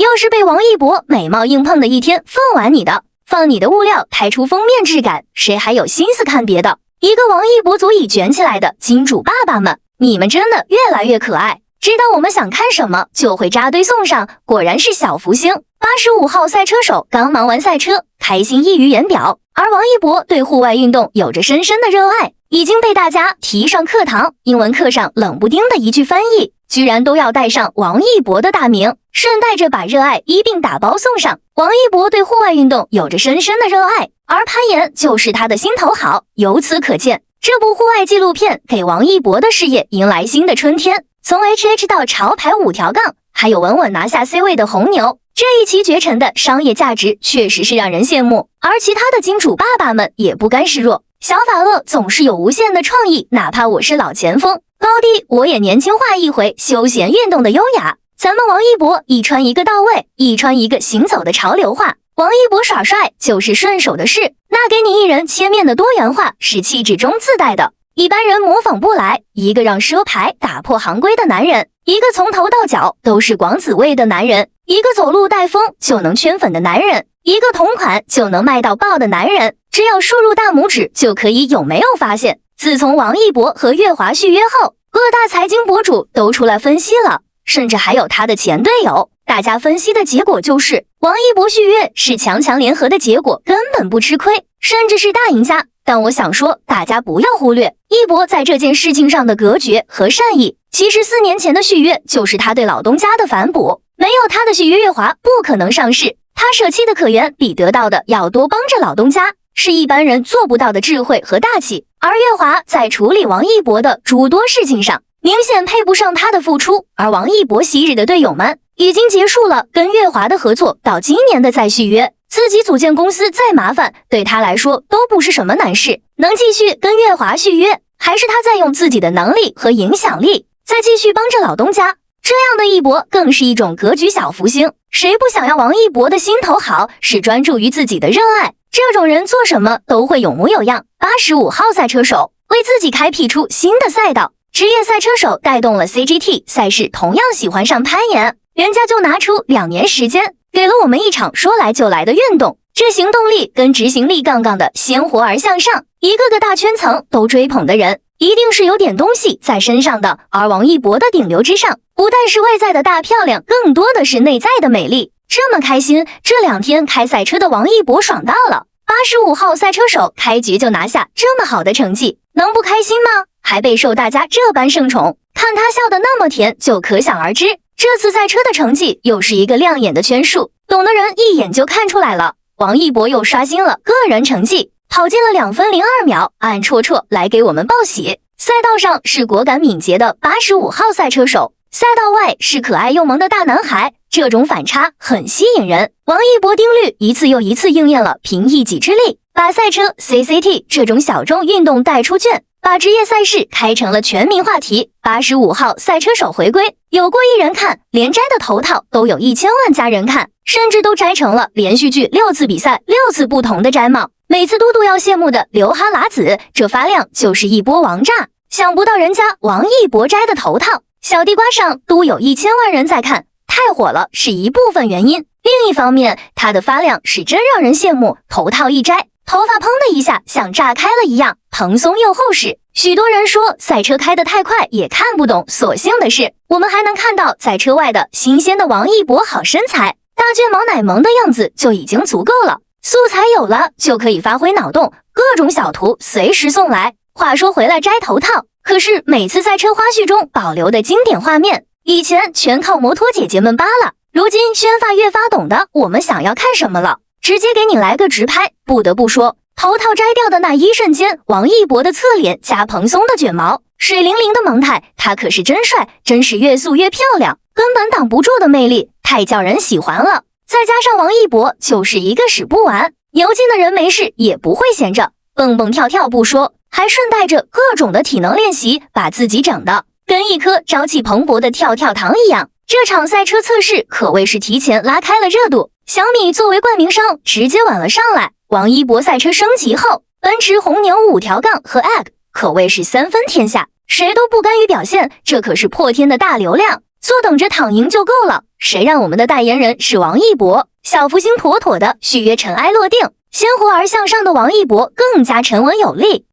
要是被王一博美貌硬碰的一天放完你的，放你的物料抬出封面质感，谁还有心思看别的？一个王一博足以卷起来的金主爸爸们，你们真的越来越可爱，知道我们想看什么就会扎堆送上，果然是小福星。85号赛车手刚忙完赛车，开心溢于言表，而王一博对户外运动有着深深的热爱，已经被大家提上课堂，英文课上冷不丁的一句翻译，居然都要带上王一博的大名，顺带着把热爱一并打包送上。王一博对户外运动有着深深的热爱，而攀岩就是他的心头好，由此可见，这部户外纪录片给王一博的事业迎来新的春天。从 HH 到潮牌5条杠，还有稳稳拿下 C 位的红牛，这一骑绝尘的商业价值确实是让人羡慕。而其他的金主爸爸们也不甘示弱，小法鳄总是有无限的创意，哪怕我是老前锋，高低我也年轻化一回，休闲运动的优雅。咱们王一博一穿一个到位，一穿一个行走的潮流化。王一博耍帅就是顺手的事，那给你一人切面的多元化是气质中自带的，一般人模仿不来。一个让奢牌打破行规的男人，一个从头到脚都是广子味的男人，一个走路带风就能圈粉的男人，一个同款就能卖到爆的男人。只要输入大拇指就可以，有没有发现，自从王一博和月华续约后，各大财经博主都出来分析了，甚至还有他的前队友。大家分析的结果就是王一博续约是强强联合的结果，根本不吃亏，甚至是大赢家。但我想说，大家不要忽略一博在这件事情上的隔绝和善意。其实4年前的续约就是他对老东家的反哺，没有他的续约，月华不可能上市。他舍弃的可原比得到的要多，帮着老东家是一般人做不到的智慧和大气。而月华在处理王一博的诸多事情上，明显配不上他的付出。而王一博昔日的队友们已经结束了跟月华的合作，到今年的再续约，自己组建公司再麻烦，对他来说都不是什么难事。能继续跟月华续约，还是他在用自己的能力和影响力再继续帮着老东家。这样的一博更是一种格局小福星，谁不想要王一博的心头好，是专注于自己的热爱，这种人做什么都会有模有样。85号赛车手为自己开辟出新的赛道，职业赛车手带动了 CGT 赛事同样喜欢上攀岩，人家就拿出2年时间，给了我们一场说来就来的运动。这行动力跟执行力杠杠的鲜活而向上，一个个大圈层都追捧的人，一定是有点东西在身上的。而王一博的顶流之上，不但是外在的大漂亮，更多的是内在的美丽。这么开心，这2天开赛车的王一博爽到了。85号赛车手开局就拿下这么好的成绩，能不开心吗？还备受大家这般盛宠，看他笑得那么甜，就可想而知，这次赛车的成绩又是一个亮眼的圈数，懂的人一眼就看出来了。王一博又刷新了个人成绩，跑进了2分02秒，按绰绰来给我们报喜。赛道上是果敢敏捷的85号赛车手，赛道外是可爱又萌的大男孩，这种反差很吸引人。王一博定律一次又一次应验了，凭一己之力把赛车 CCT 这种小众运动带出圈，把职业赛事开成了全民话题。85号赛车手回归，有过1人看，连摘的头套都有1000万家人看，甚至都摘成了连续剧6次比赛6次不同的摘帽。每次嘟嘟要羡慕的流哈喇子，这发量就是一波王炸。想不到人家王一博摘的头套，小地瓜上都有1000万人在看，太火了是一部分原因。另一方面，他的发量是真让人羡慕，头套一摘，头发砰的一下像炸开了一样，蓬松又厚实。许多人说赛车开得太快也看不懂，所幸的是我们还能看到在车外的新鲜的王一博好身材，大卷毛奶萌的样子就已经足够了。素材有了就可以发挥脑洞，各种小图随时送来。话说回来，摘头套可是每次赛车花絮中保留的经典画面，以前全靠摩托姐姐们扒了，如今宣发越发懂得我们想要看什么了，直接给你来个直拍。不得不说，头套摘掉的那一瞬间，王一博的侧脸加蓬松的卷毛，水灵灵的萌态，他可是真帅，真是越素越漂亮，根本挡不住的魅力，太叫人喜欢了。再加上王一博就是一个使不完，牛劲的人没事也不会闲着，蹦蹦跳跳不说，还顺带着各种的体能练习，把自己整的跟一颗朝气蓬勃的跳跳糖一样。这场赛车测试可谓是提前拉开了热度，小米作为冠名商直接稳了上来。王一博赛车升级后，奔驰红牛5条杠和 AG 可谓是3分天下，谁都不甘于表现，这可是破天的大流量。坐等着躺赢就够了。谁让我们的代言人是王一博？小福星妥妥的续约尘埃落定，鲜活而向上的王一博更加沉稳有力。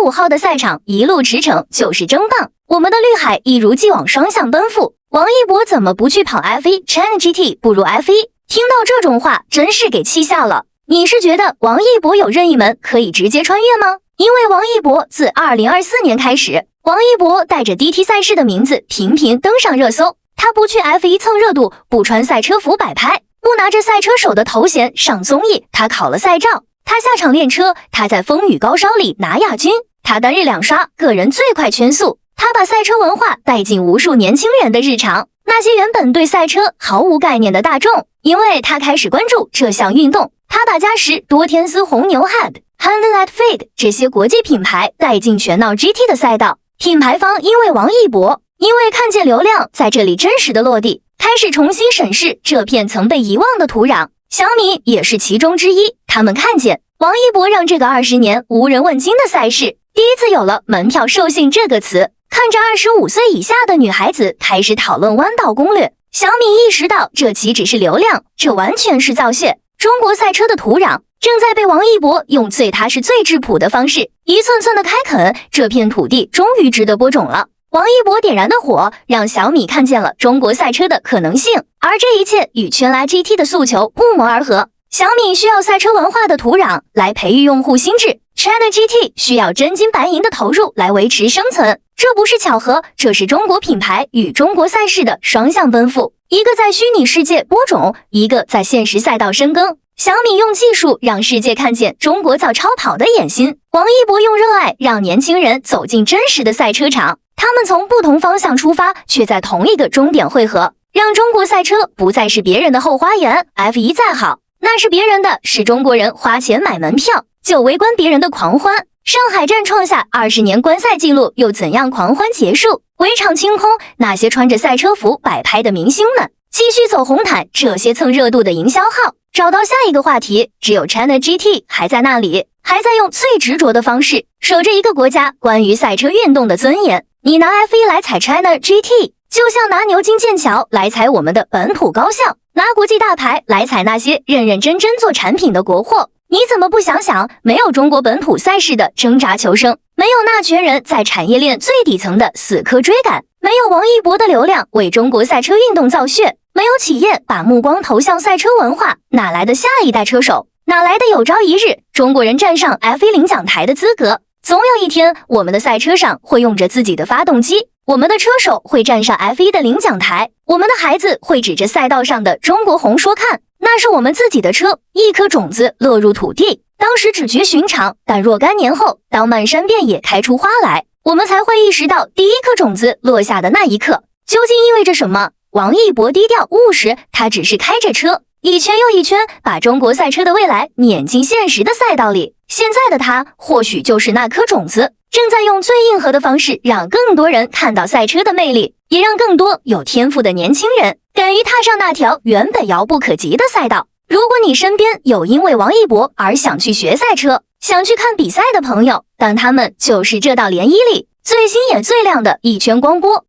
85号的赛场一路驰骋就是争棒，我们的绿海一如既往双向奔赴。王一博怎么不去跑 F1 China GT 不如 F1？ 听到这种话真是给气笑了。你是觉得王一博有任意门可以直接穿越吗？因为王一博自2024年开始，王一博带着 DT 赛事的名字频频登上热搜。他不去 F1 蹭热度，不穿赛车服摆拍，不拿着赛车手的头衔上综艺，他考了赛照，他下场练车，他在风雨高烧里拿亚军，他单日2刷个人最快圈速，他把赛车文化带进无数年轻人的日常。那些原本对赛车毫无概念的大众，因为他开始关注这项运动，他把嘉实、多天丝、红牛 Honda、Honda Fit 这些国际品牌带进全闹 GT 的赛道。品牌方因为王一博，因为看见流量在这里真实的落地，开始重新审视这片曾被遗忘的土壤。小米也是其中之一，他们看见王一博让这个20年无人问津的赛事第一次有了门票授信这个词，看着25岁以下的女孩子开始讨论弯道攻略，小米意识到这岂止是流量，这完全是造血。中国赛车的土壤正在被王一博用最踏实最质朴的方式一寸寸的开垦，这片土地终于值得播种了。王一博点燃的火让小米看见了中国赛车的可能性，而这一切与全拉 GT 的诉求不谋而合。小米需要赛车文化的土壤来培育用户心智， China GT 需要真金白银的投入来维持生存。这不是巧合，这是中国品牌与中国赛事的双向奔赴，一个在虚拟世界播种，一个在现实赛道深耕。小米用技术让世界看见中国造超跑的野心，王一博用热爱让年轻人走进真实的赛车场。他们从不同方向出发，却在同一个终点汇合，让中国赛车不再是别人的后花园。F1再好，那是别人的，是中国人花钱买门票就围观别人的狂欢。上海站创下20年观赛记录，又怎样狂欢结束？围场清空，那些穿着赛车服摆拍的明星们继续走红毯，这些蹭热度的营销号找到下一个话题。只有 China GT 还在那里，还在用最执着的方式守着一个国家关于赛车运动的尊严。你拿 F1 来踩 China GT， 就像拿牛津剑桥来踩我们的本土高校，拿国际大牌来踩那些认认真真做产品的国货。你怎么不想想，没有中国本土赛事的挣扎求生，没有那群人在产业链最底层的死磕追赶，没有王一博的流量为中国赛车运动造血，没有企业把目光投向赛车文化，哪来的下一代车手？哪来的有朝一日中国人站上 F1 领奖台的资格？总有一天，我们的赛车上会用着自己的发动机，我们的车手会站上 F1 的领奖台，我们的孩子会指着赛道上的中国红说看，那是我们自己的车。一颗种子落入土地，当时只觉寻常，但若干年后，当漫山遍野开出花来，我们才会意识到第一颗种子落下的那一刻究竟意味着什么。王一博低调务实，他只是开着车一圈又一圈，把中国赛车的未来碾进现实的赛道里。现在的他或许就是那颗种子，正在用最硬核的方式让更多人看到赛车的魅力，也让更多有天赋的年轻人敢于踏上那条原本遥不可及的赛道。如果你身边有因为王一博而想去学赛车，想去看比赛的朋友，但他们就是这道涟漪里最新也最亮的一圈光波。